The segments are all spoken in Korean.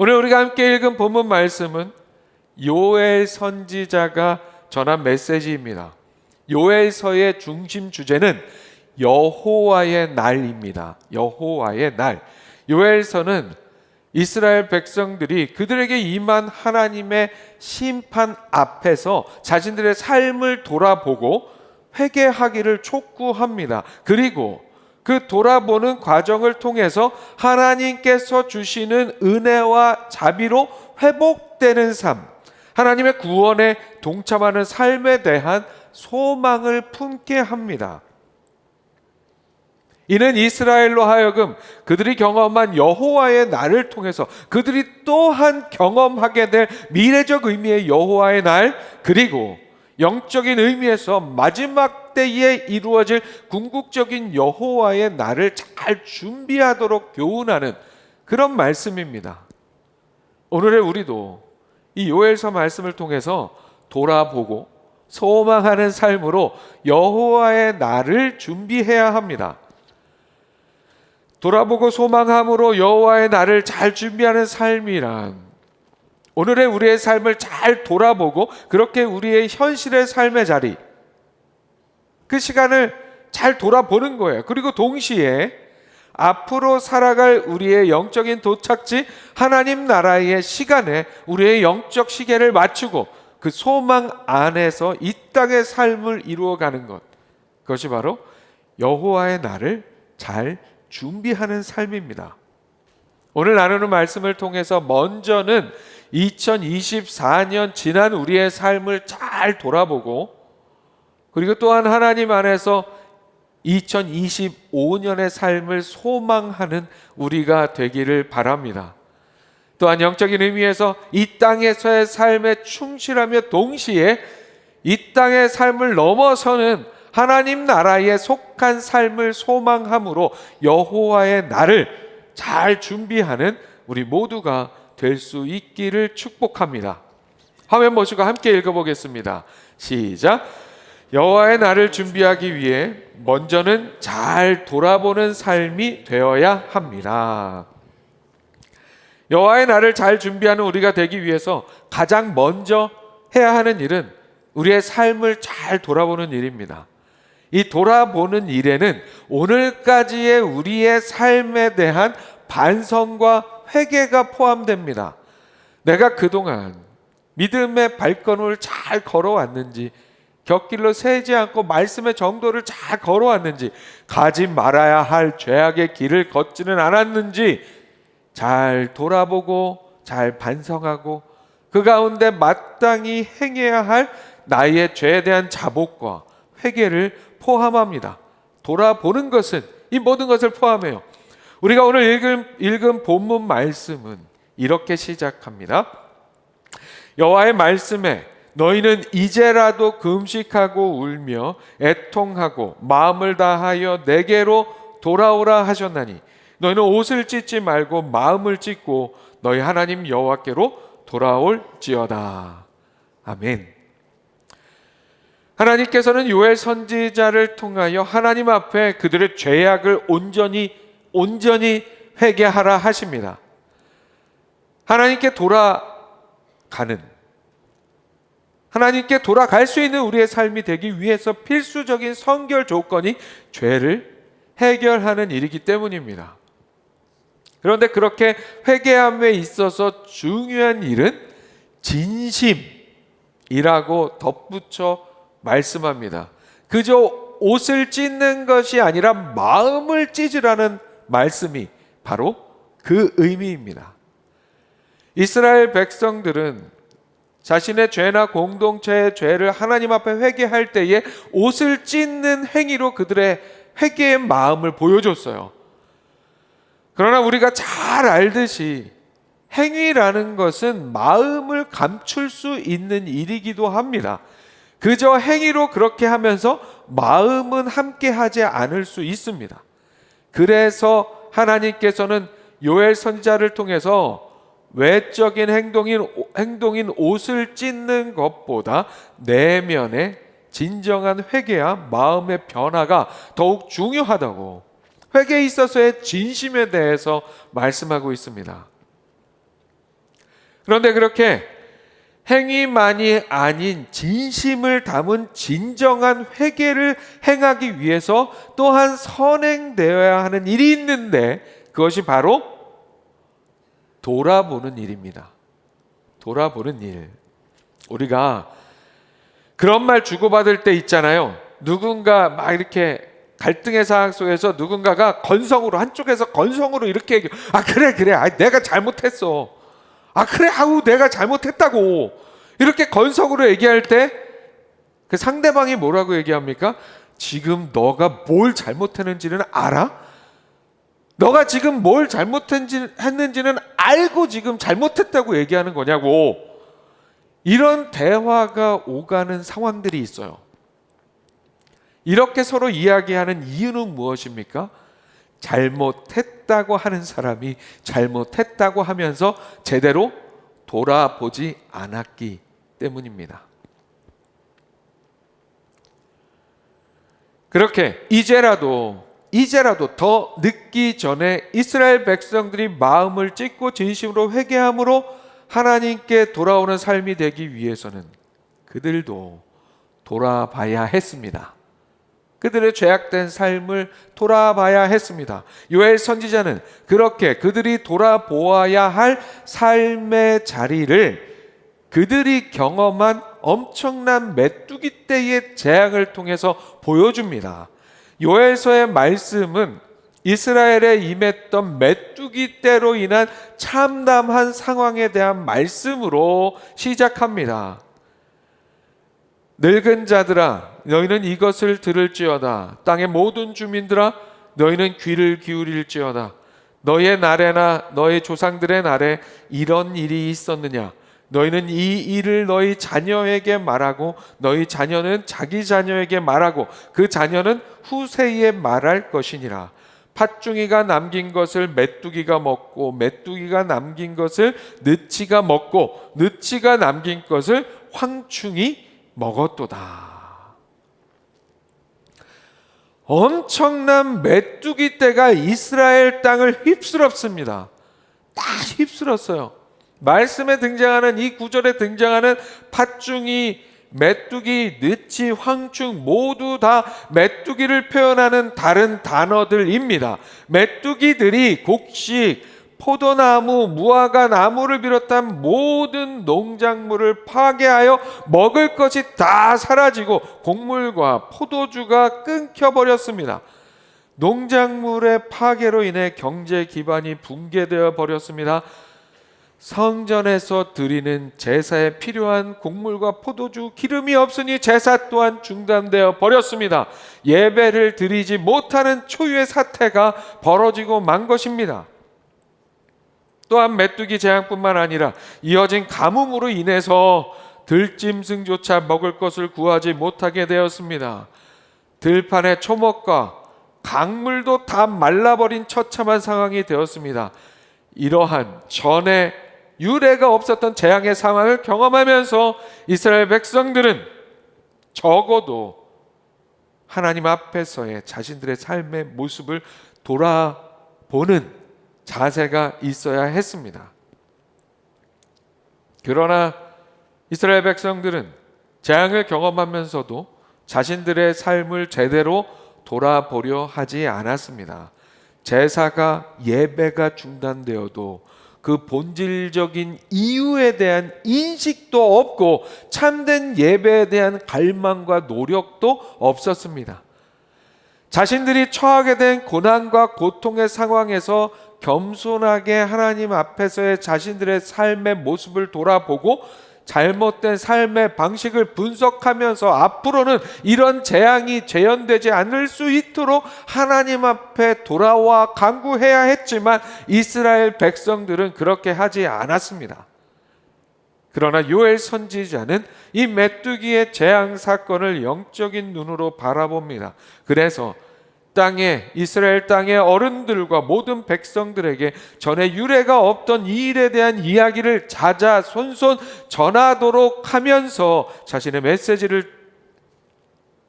오늘 우리가 함께 읽은 본문 말씀은 요엘 선지자가 전한 메시지입니다. 요엘서의 중심 주제는 여호와의 날입니다. 여호와의 날. 요엘서는 이스라엘 백성들이 그들에게 임한 하나님의 심판 앞에서 자신들의 삶을 돌아보고 회개하기를 촉구합니다. 그리고 그 돌아보는 과정을 통해서 하나님께서 주시는 은혜와 자비로 회복되는 삶, 하나님의 구원에 동참하는 삶에 대한 소망을 품게 합니다. 이는 이스라엘로 하여금 그들이 경험한 여호와의 날을 통해서 그들이 또한 경험하게 될 미래적 의미의 여호와의 날, 그리고 영적인 의미에서 마지막 때에 이루어질 궁극적인 여호와의 날을 잘 준비하도록 교훈하는 그런 말씀입니다. 오늘의 우리도 이 요엘서 말씀을 통해서 돌아보고 소망하는 삶으로 여호와의 날을 준비해야 합니다. 돌아보고 소망함으로 여호와의 날을 잘 준비하는 삶이란 오늘의 우리의 삶을 잘 돌아보고 그렇게 우리의 현실의 삶의 자리, 그 시간을 잘 돌아보는 거예요. 그리고 동시에 앞으로 살아갈 우리의 영적인 도착지 하나님 나라의 시간에 우리의 영적 시계를 맞추고 그 소망 안에서 이 땅의 삶을 이루어가는 것, 그것이 바로 여호와의 날을 잘 준비하는 삶입니다. 오늘 나누는 말씀을 통해서 먼저는 2024년 지난 우리의 삶을 잘 돌아보고, 그리고 또한 하나님 안에서 2025년의 삶을 소망하는 우리가 되기를 바랍니다. 또한 영적인 의미에서 이 땅에서의 삶에 충실하며 동시에 이 땅의 삶을 넘어서는 하나님 나라에 속한 삶을 소망함으로 여호와의 날을 잘 준비하는 우리 모두가 될 수 있기를 축복합니다. 화면 보시고 함께 읽어보겠습니다. 시작. 여호와의 날을 준비하기 위해 먼저는 잘 돌아보는 삶이 되어야 합니다. 여호와의 날을 잘 준비하는 우리가 되기 위해서 가장 먼저 해야 하는 일은 우리의 삶을 잘 돌아보는 일입니다. 이 돌아보는 일에는 오늘까지의 우리의 삶에 대한 반성과 회개가 포함됩니다. 내가 그동안 믿음의 발걸음을 잘 걸어왔는지, 곁길로 새지 않고 말씀의 정도를 잘 걸어왔는지, 가지 말아야 할 죄악의 길을 걷지는 않았는지 잘 돌아보고 잘 반성하고 그 가운데 마땅히 행해야 할 나의 죄에 대한 자복과 회개를 포함합니다. 돌아보는 것은 이 모든 것을 포함해요. 우리가 오늘 읽은 본문 말씀은 이렇게 시작합니다. 여호와의 말씀에 너희는 이제라도 금식하고 울며 애통하고 마음을 다하여 내게로 돌아오라 하셨나니 너희는 옷을 찢지 말고 마음을 찢고 너희 하나님 여호와께로 돌아올지어다. 아멘. 하나님께서는 요엘 선지자를 통하여 하나님 앞에 그들의 죄악을 온전히 회개하라 하십니다. 하나님께 돌아갈 수 있는 우리의 삶이 되기 위해서 필수적인 선결 조건이 죄를 해결하는 일이기 때문입니다. 그런데 그렇게 회개함에 있어서 중요한 일은 진심이라고 덧붙여 말씀합니다. 그저 옷을 찢는 것이 아니라 마음을 찢으라는 말씀이 바로 그 의미입니다. 이스라엘 백성들은 자신의 죄나 공동체의 죄를 하나님 앞에 회개할 때에 옷을 찢는 행위로 그들의 회개의 마음을 보여줬어요. 그러나 우리가 잘 알듯이 행위라는 것은 마음을 감출 수 있는 일이기도 합니다. 그저 행위로 그렇게 하면서 마음은 함께 하지 않을 수 있습니다. 그래서 하나님께서는 요엘 선지자를 통해서 외적인 행동인 옷을 찢는 것보다 내면의 진정한 회개와 마음의 변화가 더욱 중요하다고, 회개에 있어서의 진심에 대해서 말씀하고 있습니다. 그런데 그렇게 행위만이 아닌 진심을 담은 진정한 회개를 행하기 위해서 또한 선행되어야 하는 일이 있는데, 그것이 바로 돌아보는 일입니다. 돌아보는 일. 우리가 그런 말 주고받을 때 있잖아요. 누군가 막 이렇게 갈등의 상황 속에서 누군가가 건성으로, 한쪽에서 건성으로 이렇게 얘기해. 아 그래 내가 잘못했어. 아 그래 내가 잘못했다고. 이렇게 건성으로 얘기할 때 그 상대방이 뭐라고 얘기합니까? 지금 너가 뭘 잘못했는지는 알아? 너가 지금 뭘 잘못했는지는 알고 지금 잘못했다고 얘기하는 거냐고. 이런 대화가 오가는 상황들이 있어요. 이렇게 서로 이야기하는 이유는 무엇입니까? 잘못했다고 하는 사람이 잘못했다고 하면서 제대로 돌아보지 않았기 때문입니다. 그렇게 이제라도 더 늦기 전에 이스라엘 백성들이 마음을 찢고 진심으로 회개함으로 하나님께 돌아오는 삶이 되기 위해서는 그들도 돌아봐야 했습니다. 그들의 죄악된 삶을 돌아봐야 했습니다. 요엘 선지자는 그렇게 그들이 돌아보아야 할 삶의 자리를 그들이 경험한 엄청난 메뚜기 떼의 재앙을 통해서 보여줍니다. 요엘서의 말씀은 이스라엘에 임했던 메뚜기 떼로 인한 참담한 상황에 대한 말씀으로 시작합니다. 늙은 자들아, 너희는 이것을 들을지어다. 땅의 모든 주민들아, 너희는 귀를 기울일지어다. 너희의 날에나 너희 조상들의 날에 이런 일이 있었느냐? 너희는 이 일을 너희 자녀에게 말하고 너희 자녀는 자기 자녀에게 말하고 그 자녀는 후세에 말할 것이니라. 팥중이가 남긴 것을 메뚜기가 먹고 메뚜기가 남긴 것을 느치가 먹고 느치가 남긴 것을 황충이 먹었도다. 엄청난 메뚜기 떼가 이스라엘 땅을 휩쓸었습니다. 다 휩쓸었어요. 말씀에 등장하는 이 구절에 등장하는 팥중이, 메뚜기, 느치, 황충 모두 다 메뚜기를 표현하는 다른 단어들입니다. 메뚜기들이 곡식, 포도나무, 무화과 나무를 비롯한 모든 농작물을 파괴하여 먹을 것이 다 사라지고 곡물과 포도주가 끊겨버렸습니다. 농작물의 파괴로 인해 경제 기반이 붕괴되어 버렸습니다. 성전에서 드리는 제사에 필요한 곡물과 포도주, 기름이 없으니 제사 또한 중단되어 버렸습니다. 예배를 드리지 못하는 초유의 사태가 벌어지고 만 것입니다. 또한 메뚜기 재앙뿐만 아니라 이어진 가뭄으로 인해서 들짐승조차 먹을 것을 구하지 못하게 되었습니다. 들판의 초목과 강물도 다 말라버린 처참한 상황이 되었습니다. 이러한 전에 유례가 없었던 재앙의 상황을 경험하면서 이스라엘 백성들은 적어도 하나님 앞에서의 자신들의 삶의 모습을 돌아보는 자세가 있어야 했습니다. 그러나 이스라엘 백성들은 재앙을 경험하면서도 자신들의 삶을 제대로 돌아보려 하지 않았습니다. 제사가, 예배가 중단되어도 그 본질적인 이유에 대한 인식도 없고 참된 예배에 대한 갈망과 노력도 없었습니다. 자신들이 처하게 된 고난과 고통의 상황에서 겸손하게 하나님 앞에서의 자신들의 삶의 모습을 돌아보고 잘못된 삶의 방식을 분석하면서 앞으로는 이런 재앙이 재현되지 않을 수 있도록 하나님 앞에 돌아와 간구해야 했지만 이스라엘 백성들은 그렇게 하지 않았습니다. 그러나 요엘 선지자는 이 메뚜기의 재앙 사건을 영적인 눈으로 바라봅니다. 그래서 이스라엘 땅의 어른들과 모든 백성들에게 전에 유례가 없던 이 일에 대한 이야기를 자자손손 전하도록 하면서 자신의 메시지를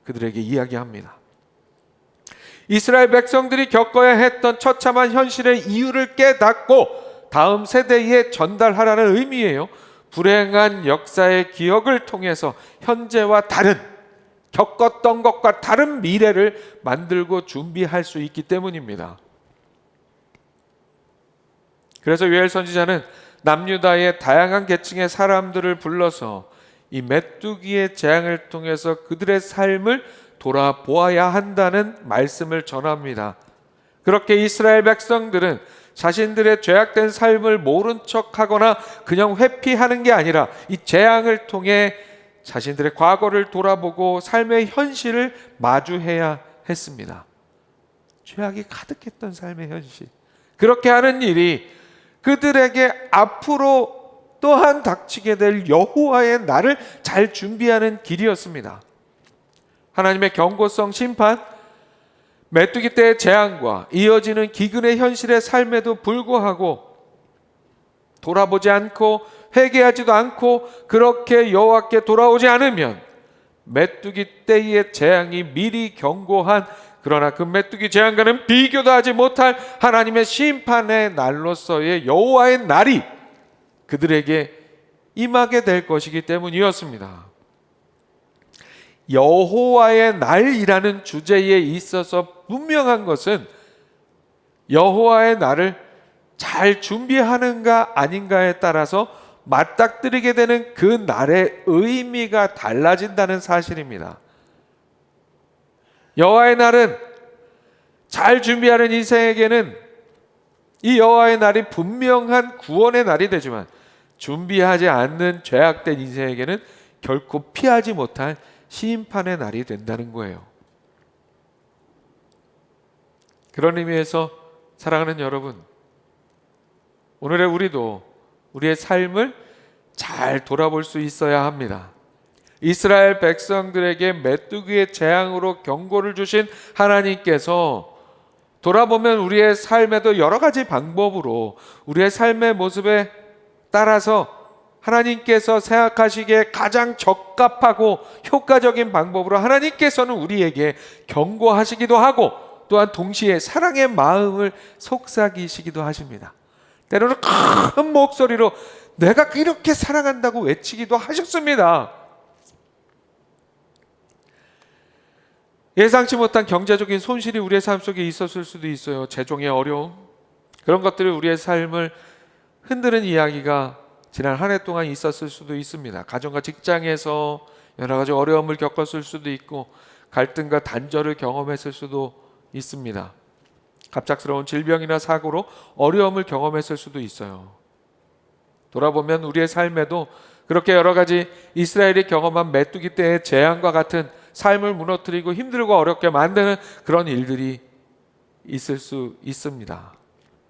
그들에게 이야기합니다. 이스라엘 백성들이 겪어야 했던 처참한 현실의 이유를 깨닫고 다음 세대에 전달하라는 의미예요. 불행한 역사의 기억을 통해서 현재와 다른, 겪었던 것과 다른 미래를 만들고 준비할 수 있기 때문입니다. 그래서 요엘 선지자는 남유다의 다양한 계층의 사람들을 불러서 이 메뚜기의 재앙을 통해서 그들의 삶을 돌아보아야 한다는 말씀을 전합니다. 그렇게 이스라엘 백성들은 자신들의 죄악된 삶을 모른 척하거나 그냥 회피하는 게 아니라 이 재앙을 통해 자신들의 과거를 돌아보고 삶의 현실을 마주해야 했습니다. 죄악이 가득했던 삶의 현실. 그렇게 하는 일이 그들에게 앞으로 또한 닥치게 될 여호와의 날을 잘 준비하는 길이었습니다. 하나님의 경고성 심판, 메뚜기 때의 재앙과 이어지는 기근의 현실의 삶에도 불구하고 돌아보지 않고 회개하지도 않고 그렇게 여호와께 돌아오지 않으면 메뚜기 때의 재앙이 미리 경고한, 그러나 그 메뚜기 재앙과는 비교도 하지 못할 하나님의 심판의 날로서의 여호와의 날이 그들에게 임하게 될 것이기 때문이었습니다. 여호와의 날이라는 주제에 있어서 분명한 것은 여호와의 날을 잘 준비하는가 아닌가에 따라서 맞닥뜨리게 되는 그 날의 의미가 달라진다는 사실입니다. 여호와의 날은 잘 준비하는 인생에게는 이 여호와의 날이 분명한 구원의 날이 되지만 준비하지 않는 죄악된 인생에게는 결코 피하지 못할 심판의 날이 된다는 거예요. 그런 의미에서 사랑하는 여러분, 오늘의 우리도 우리의 삶을 잘 돌아볼 수 있어야 합니다. 이스라엘 백성들에게 메뚜기의 재앙으로 경고를 주신 하나님께서 돌아보면 우리의 삶에도 여러 가지 방법으로 우리의 삶의 모습에 따라서 하나님께서 생각하시기에 가장 적합하고 효과적인 방법으로 하나님께서는 우리에게 경고하시기도 하고 또한 동시에 사랑의 마음을 속삭이시기도 하십니다. 때로는 큰 목소리로 내가 이렇게 사랑한다고 외치기도 하셨습니다. 예상치 못한 경제적인 손실이 우리의 삶 속에 있었을 수도 있어요. 재정의 어려움, 그런 것들이 우리의 삶을 흔드는 이야기가 지난 한 해 동안 있었을 수도 있습니다. 가정과 직장에서 여러 가지 어려움을 겪었을 수도 있고 갈등과 단절을 경험했을 수도 있습니다. 갑작스러운 질병이나 사고로 어려움을 경험했을 수도 있어요. 돌아보면 우리의 삶에도 그렇게 여러 가지 이스라엘이 경험한 메뚜기 때의 재앙과 같은 삶을 무너뜨리고 힘들고 어렵게 만드는 그런 일들이 있을 수 있습니다.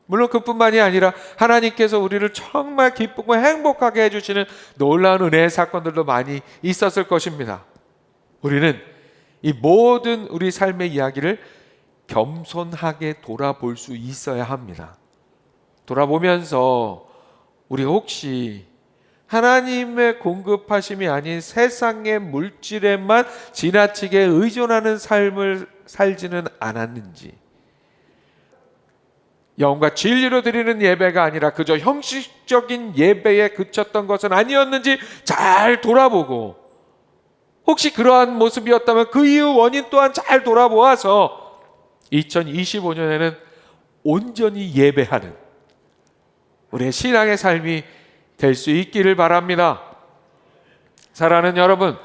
물론 그뿐만이 아니라 하나님께서 우리를 정말 기쁘고 행복하게 해주시는 놀라운 은혜의 사건들도 많이 있었을 것입니다. 우리는 이 모든 우리 삶의 이야기를 겸손하게 돌아볼 수 있어야 합니다. 돌아보면서 우리 혹시 하나님의 공급하심이 아닌 세상의 물질에만 지나치게 의존하는 삶을 살지는 않았는지, 영과 진리로 드리는 예배가 아니라 그저 형식적인 예배에 그쳤던 것은 아니었는지 잘 돌아보고, 혹시 그러한 모습이었다면 그 이유 원인 또한 잘 돌아보아서 2025년에는 온전히 예배하는 우리의 신앙의 삶이 될 수 있기를 바랍니다. 사랑하는 여러분,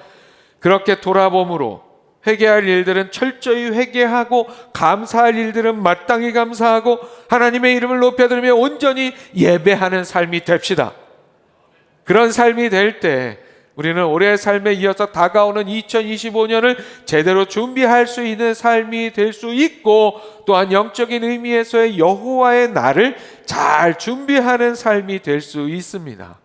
그렇게 돌아봄으로 회개할 일들은 철저히 회개하고 감사할 일들은 마땅히 감사하고 하나님의 이름을 높여드리며 온전히 예배하는 삶이 됩시다. 그런 삶이 될 때 우리는 올해의 삶에 이어서 다가오는 2025년을 제대로 준비할 수 있는 삶이 될 수 있고, 또한 영적인 의미에서의 여호와의 날을 잘 준비하는 삶이 될 수 있습니다.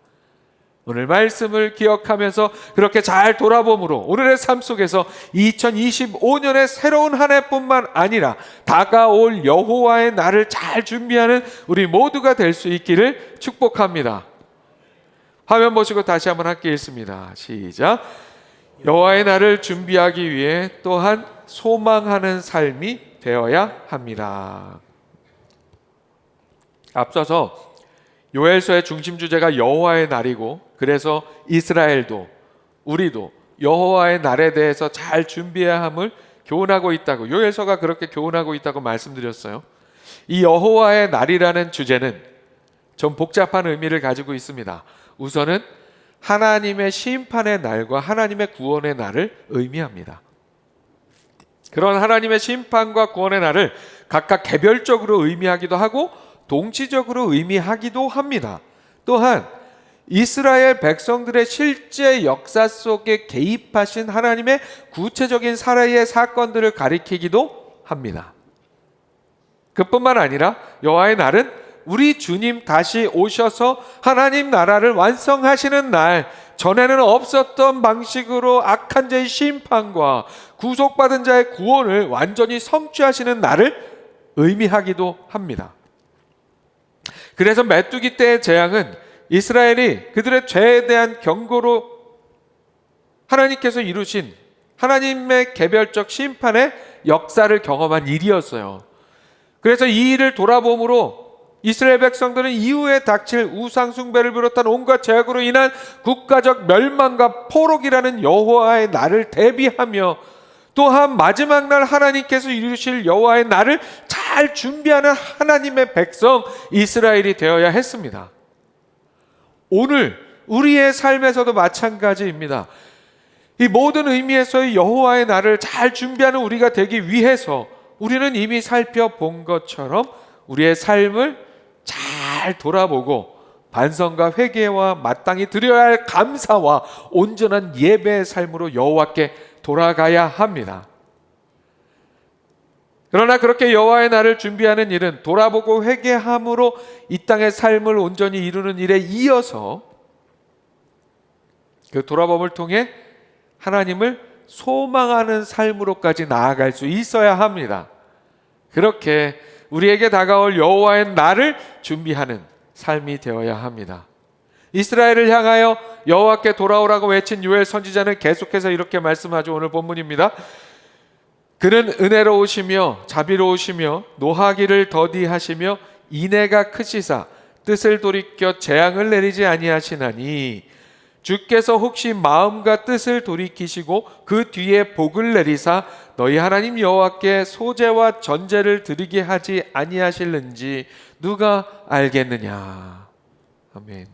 오늘 말씀을 기억하면서 그렇게 잘 돌아봄으로 오늘의 삶 속에서 2025년의 새로운 한 해뿐만 아니라 다가올 여호와의 날을 잘 준비하는 우리 모두가 될 수 있기를 축복합니다. 화면 보시고 다시 한번 함께 읽습니다. 시작. 여호와의 날을 준비하기 위해 또한 소망하는 삶이 되어야 합니다. 앞서서 요엘서의 중심 주제가 여호와의 날이고, 그래서 이스라엘도 우리도 여호와의 날에 대해서 잘 준비해야 함을 교훈하고 있다고, 요엘서가 그렇게 교훈하고 있다고 말씀드렸어요. 이 여호와의 날이라는 주제는 좀 복잡한 의미를 가지고 있습니다. 우선은 하나님의 심판의 날과 하나님의 구원의 날을 의미합니다. 그런 하나님의 심판과 구원의 날을 각각 개별적으로 의미하기도 하고 동시적으로 의미하기도 합니다. 또한 이스라엘 백성들의 실제 역사 속에 개입하신 하나님의 구체적인 살아의 사건들을 가리키기도 합니다. 그뿐만 아니라 여호와의 날은 우리 주님 다시 오셔서 하나님 나라를 완성하시는 날, 전에는 없었던 방식으로 악한 자의 심판과 구속받은 자의 구원을 완전히 성취하시는 날을 의미하기도 합니다. 그래서 메뚜기 때의 재앙은 이스라엘이 그들의 죄에 대한 경고로 하나님께서 이루신 하나님의 개별적 심판의 역사를 경험한 일이었어요. 그래서 이 일을 돌아봄으로 이스라엘 백성들은 이후에 닥칠 우상 숭배를 비롯한 온갖 죄악으로 인한 국가적 멸망과 포록이라는 여호와의 날을 대비하며, 또한 마지막 날 하나님께서 이루실 여호와의 날을 잘 준비하는 하나님의 백성 이스라엘이 되어야 했습니다. 오늘 우리의 삶에서도 마찬가지입니다. 이 모든 의미에서의 여호와의 날을 잘 준비하는 우리가 되기 위해서 우리는 이미 살펴본 것처럼 우리의 삶을 잘 돌아보고 반성과 회개와 마땅히 드려야 할 감사와 온전한 예배의 삶으로 여호와께 돌아가야 합니다. 그러나 그렇게 여호와의 날을 준비하는 일은 돌아보고 회개함으로 이 땅의 삶을 온전히 이루는 일에 이어서 그 돌아봄을 통해 하나님을 소망하는 삶으로까지 나아갈 수 있어야 합니다. 그렇게 우리에게 다가올 여호와의 날을 준비하는 삶이 되어야 합니다. 이스라엘을 향하여 여호와께 돌아오라고 외친 요엘 선지자는 계속해서 이렇게 말씀하죠. 오늘 본문입니다. 그는 은혜로우시며 자비로우시며 노하기를 더디하시며 인애가 크시사 뜻을 돌이켜 재앙을 내리지 아니하시나니, 주께서 혹시 마음과 뜻을 돌이키시고 그 뒤에 복을 내리사 너희 하나님 여호와께 소제와 전제를 드리게 하지 아니하실는지 누가 알겠느냐. 아멘.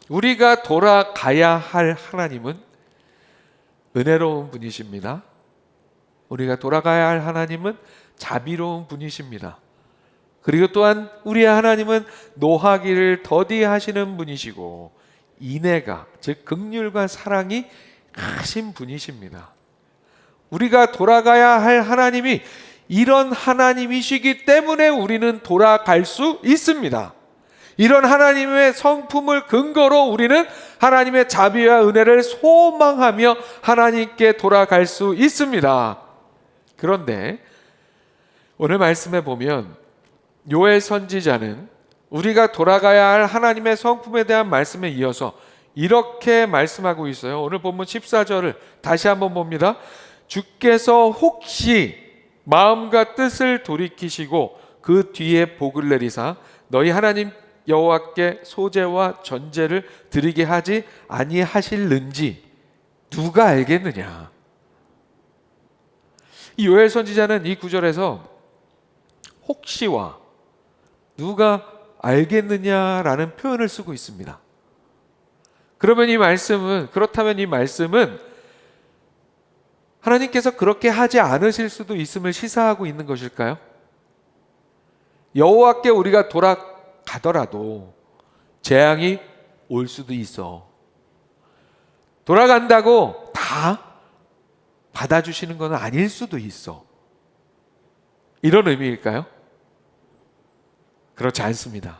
우리가 돌아가야 할 하나님은 은혜로운 분이십니다. 우리가 돌아가야 할 하나님은 자비로운 분이십니다. 그리고 또한 우리의 하나님은 노하기를 더디하시는 분이시고 인애가, 즉 긍휼과 사랑이 크신 분이십니다. 우리가 돌아가야 할 하나님이 이런 하나님이시기 때문에 우리는 돌아갈 수 있습니다. 이런 하나님의 성품을 근거로 우리는 하나님의 자비와 은혜를 소망하며 하나님께 돌아갈 수 있습니다. 그런데 오늘 말씀에 보면 요엘 선지자는 우리가 돌아가야 할 하나님의 성품에 대한 말씀에 이어서 이렇게 말씀하고 있어요. 오늘 본문 14절을 다시 한번 봅니다. 주께서 혹시 마음과 뜻을 돌이키시고 그 뒤에 복을 내리사 너희 하나님 여호와께 소제와 전제를 드리게 하지 아니하실는지 누가 알겠느냐. 이 요엘 선지자는 이 구절에서 혹시와 누가 알겠느냐라는 표현을 쓰고 있습니다. 그렇다면 이 말씀은 하나님께서 그렇게 하지 않으실 수도 있음을 시사하고 있는 것일까요? 여호와께 우리가 돌아가더라도 재앙이 올 수도 있어. 돌아간다고 다 받아주시는 건 아닐 수도 있어. 이런 의미일까요? 그렇지 않습니다.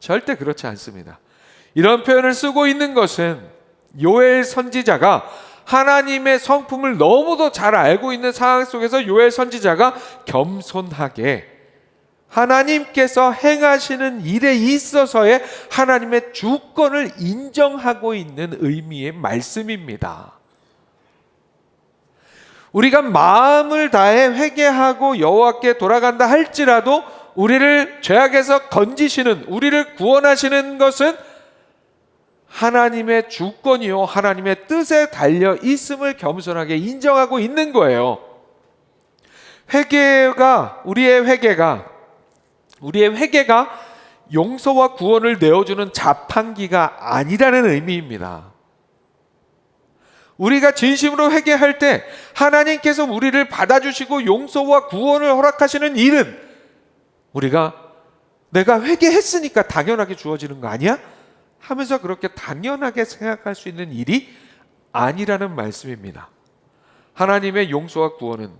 절대 그렇지 않습니다. 이런 표현을 쓰고 있는 것은 요엘 선지자가 하나님의 성품을 너무도 잘 알고 있는 상황 속에서 요엘 선지자가 겸손하게 하나님께서 행하시는 일에 있어서의 하나님의 주권을 인정하고 있는 의미의 말씀입니다. 우리가 마음을 다해 회개하고 여호와께 돌아간다 할지라도 우리를 죄악에서 건지시는, 우리를 구원하시는 것은 하나님의 주권이요 하나님의 뜻에 달려 있음을 겸손하게 인정하고 있는 거예요. 우리의 회개가 용서와 구원을 내어주는 자판기가 아니라는 의미입니다. 우리가 진심으로 회개할 때 하나님께서 우리를 받아주시고 용서와 구원을 허락하시는 일은 내가 회개했으니까 당연하게 주어지는 거 아니야? 하면서 그렇게 당연하게 생각할 수 있는 일이 아니라는 말씀입니다. 하나님의 용서와 구원은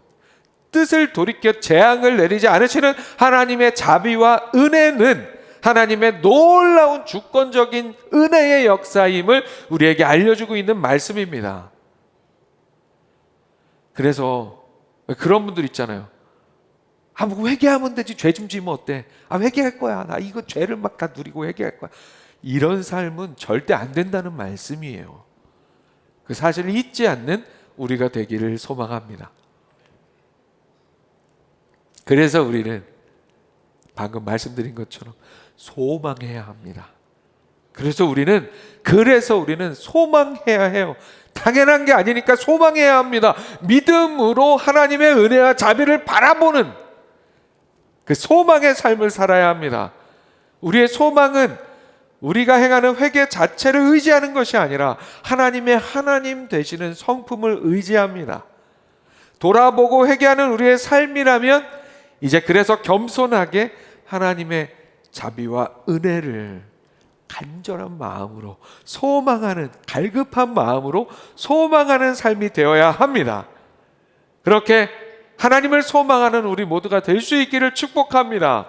뜻을 돌이켜 재앙을 내리지 않으시는 하나님의 자비와 은혜는 하나님의 놀라운 주권적인 은혜의 역사임을 우리에게 알려주고 있는 말씀입니다. 그래서 그런 분들 있잖아요. 뭐 회개하면 되지, 죄 좀 지면 어때? 회개할 거야. 나 이거 죄를 막 다 누리고 회개할 거야. 이런 삶은 절대 안 된다는 말씀이에요. 그 사실을 잊지 않는 우리가 되기를 소망합니다. 그래서 우리는 방금 말씀드린 것처럼 소망해야 합니다. 그래서 우리는 소망해야 해요. 당연한 게 아니니까 소망해야 합니다. 믿음으로 하나님의 은혜와 자비를 바라보는 그 소망의 삶을 살아야 합니다. 우리의 소망은 우리가 행하는 회개 자체를 의지하는 것이 아니라 하나님의 하나님 되시는 성품을 의지합니다. 돌아보고 회개하는 우리의 삶이라면 이제 그래서 겸손하게 하나님의 자비와 은혜를 간절한 마음으로 소망하는, 갈급한 마음으로 소망하는 삶이 되어야 합니다. 그렇게 하나님을 소망하는 우리 모두가 될 수 있기를 축복합니다.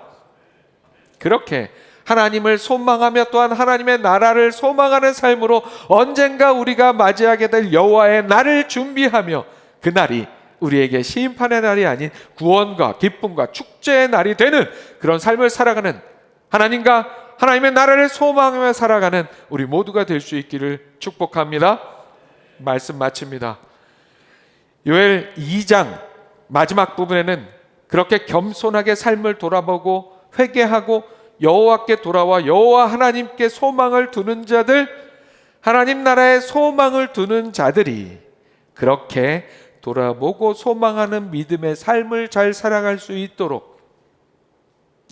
그렇게 하나님을 소망하며 또한 하나님의 나라를 소망하는 삶으로 언젠가 우리가 맞이하게 될 여호와의 날을 준비하며 그 날이 우리에게 심판의 날이 아닌 구원과 기쁨과 축제의 날이 되는 그런 삶을 살아가는, 하나님과 하나님의 나라를 소망하며 살아가는 우리 모두가 될 수 있기를 축복합니다. 말씀 마칩니다. 요엘 2장 마지막 부분에는 그렇게 겸손하게 삶을 돌아보고 회개하고 여호와께 돌아와 여호와 하나님께 소망을 두는 자들, 하나님 나라에 소망을 두는 자들이 그렇게 돌아보고 소망하는 믿음의 삶을 잘 살아갈 수 있도록,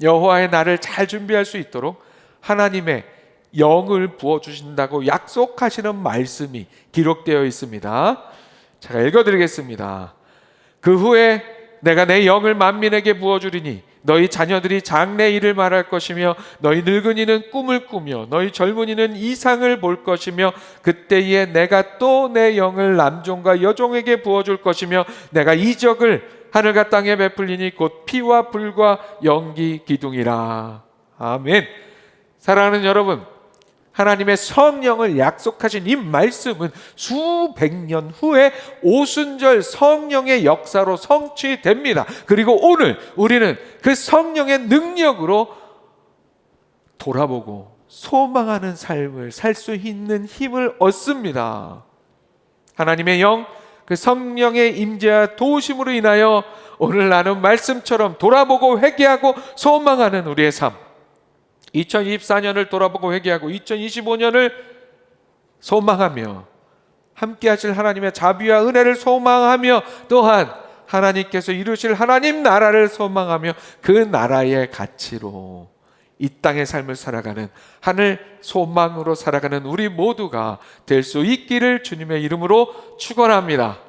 여호와의 날을 잘 준비할 수 있도록 하나님의 영을 부어주신다고 약속하시는 말씀이 기록되어 있습니다. 제가 읽어드리겠습니다. 그 후에 내가 내 영을 만민에게 부어주리니 너희 자녀들이 장래 일을 말할 것이며 너희 늙은이는 꿈을 꾸며 너희 젊은이는 이상을 볼 것이며 그때에 내가 또 내 영을 남종과 여종에게 부어줄 것이며 내가 이적을 하늘과 땅에 베풀리니 곧 피와 불과 연기 기둥이라. 아멘. 사랑하는 여러분, 하나님의 성령을 약속하신 이 말씀은 수백 년 후에 오순절 성령의 역사로 성취됩니다. 그리고 오늘 우리는 그 성령의 능력으로 돌아보고 소망하는 삶을 살 수 있는 힘을 얻습니다. 하나님의 영, 그 성령의 임재와 도우심으로 인하여 오늘 나눈 말씀처럼 돌아보고 회개하고 소망하는 우리의 삶, 2024년을 돌아보고 회개하고 2025년을 소망하며 함께 하실 하나님의 자비와 은혜를 소망하며 또한 하나님께서 이루실 하나님 나라를 소망하며 그 나라의 가치로 이 땅의 삶을 살아가는, 하늘 소망으로 살아가는 우리 모두가 될 수 있기를 주님의 이름으로 축원합니다.